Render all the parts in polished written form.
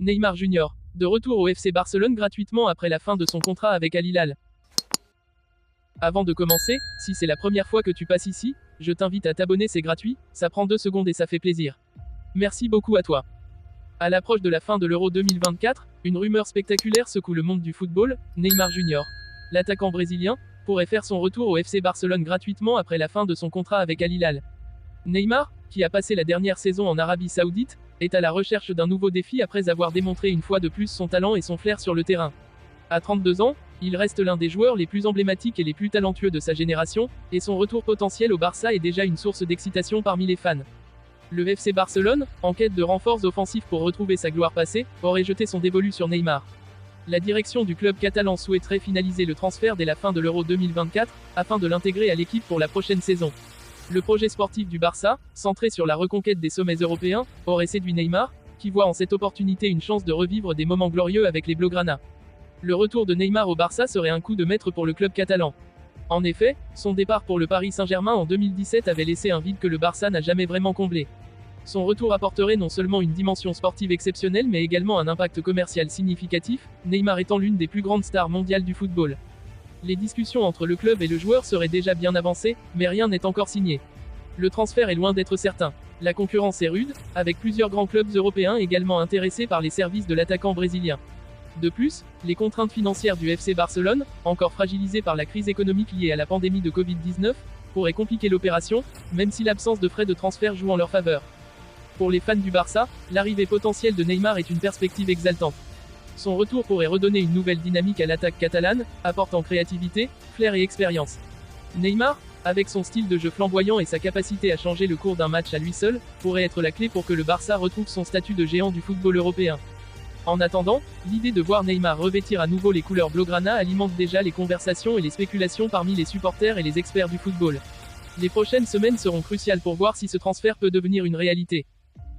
Neymar Junior, de retour au FC Barcelone gratuitement après la fin de son contrat avec Al Hilal. Avant de commencer, si c'est la première fois que tu passes ici, je t'invite à t'abonner, c'est gratuit, ça prend 2 secondes et ça fait plaisir. Merci beaucoup à toi. À l'approche de la fin de l'Euro 2024, une rumeur spectaculaire secoue le monde du football, Neymar Junior. L'attaquant brésilien pourrait faire son retour au FC Barcelone gratuitement après la fin de son contrat avec Al Hilal. Neymar, qui a passé la dernière saison en Arabie Saoudite, est à la recherche d'un nouveau défi après avoir démontré une fois de plus son talent et son flair sur le terrain. À 32 ans, il reste l'un des joueurs les plus emblématiques et les plus talentueux de sa génération, et son retour potentiel au Barça est déjà une source d'excitation parmi les fans. Le FC Barcelone, en quête de renforts offensifs pour retrouver sa gloire passée, aurait jeté son dévolu sur Neymar. La direction du club catalan souhaiterait finaliser le transfert dès la fin de l'Euro 2024, afin de l'intégrer à l'équipe pour la prochaine saison. Le projet sportif du Barça, centré sur la reconquête des sommets européens, aurait séduit Neymar, qui voit en cette opportunité une chance de revivre des moments glorieux avec les Blaugrana. Le retour de Neymar au Barça serait un coup de maître pour le club catalan. En effet, son départ pour le Paris Saint-Germain en 2017 avait laissé un vide que le Barça n'a jamais vraiment comblé. Son retour apporterait non seulement une dimension sportive exceptionnelle mais également un impact commercial significatif, Neymar étant l'une des plus grandes stars mondiales du football. Les discussions entre le club et le joueur seraient déjà bien avancées, mais rien n'est encore signé. Le transfert est loin d'être certain. La concurrence est rude, avec plusieurs grands clubs européens également intéressés par les services de l'attaquant brésilien. De plus, les contraintes financières du FC Barcelone, encore fragilisées par la crise économique liée à la pandémie de Covid-19, pourraient compliquer l'opération, même si l'absence de frais de transfert joue en leur faveur. Pour les fans du Barça, l'arrivée potentielle de Neymar est une perspective exaltante. Son retour pourrait redonner une nouvelle dynamique à l'attaque catalane, apportant créativité, flair et expérience. Neymar, avec son style de jeu flamboyant et sa capacité à changer le cours d'un match à lui seul, pourrait être la clé pour que le Barça retrouve son statut de géant du football européen. En attendant, l'idée de voir Neymar revêtir à nouveau les couleurs blaugrana alimente déjà les conversations et les spéculations parmi les supporters et les experts du football. Les prochaines semaines seront cruciales pour voir si ce transfert peut devenir une réalité.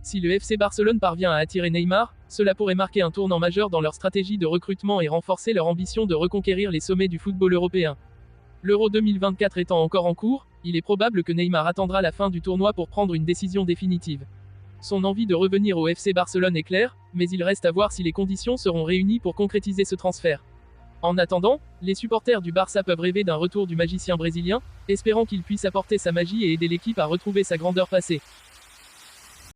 Si le FC Barcelone parvient à attirer Neymar, cela pourrait marquer un tournant majeur dans leur stratégie de recrutement et renforcer leur ambition de reconquérir les sommets du football européen. L'Euro 2024 étant encore en cours, il est probable que Neymar attendra la fin du tournoi pour prendre une décision définitive. Son envie de revenir au FC Barcelone est claire, mais il reste à voir si les conditions seront réunies pour concrétiser ce transfert. En attendant, les supporters du Barça peuvent rêver d'un retour du magicien brésilien, espérant qu'il puisse apporter sa magie et aider l'équipe à retrouver sa grandeur passée.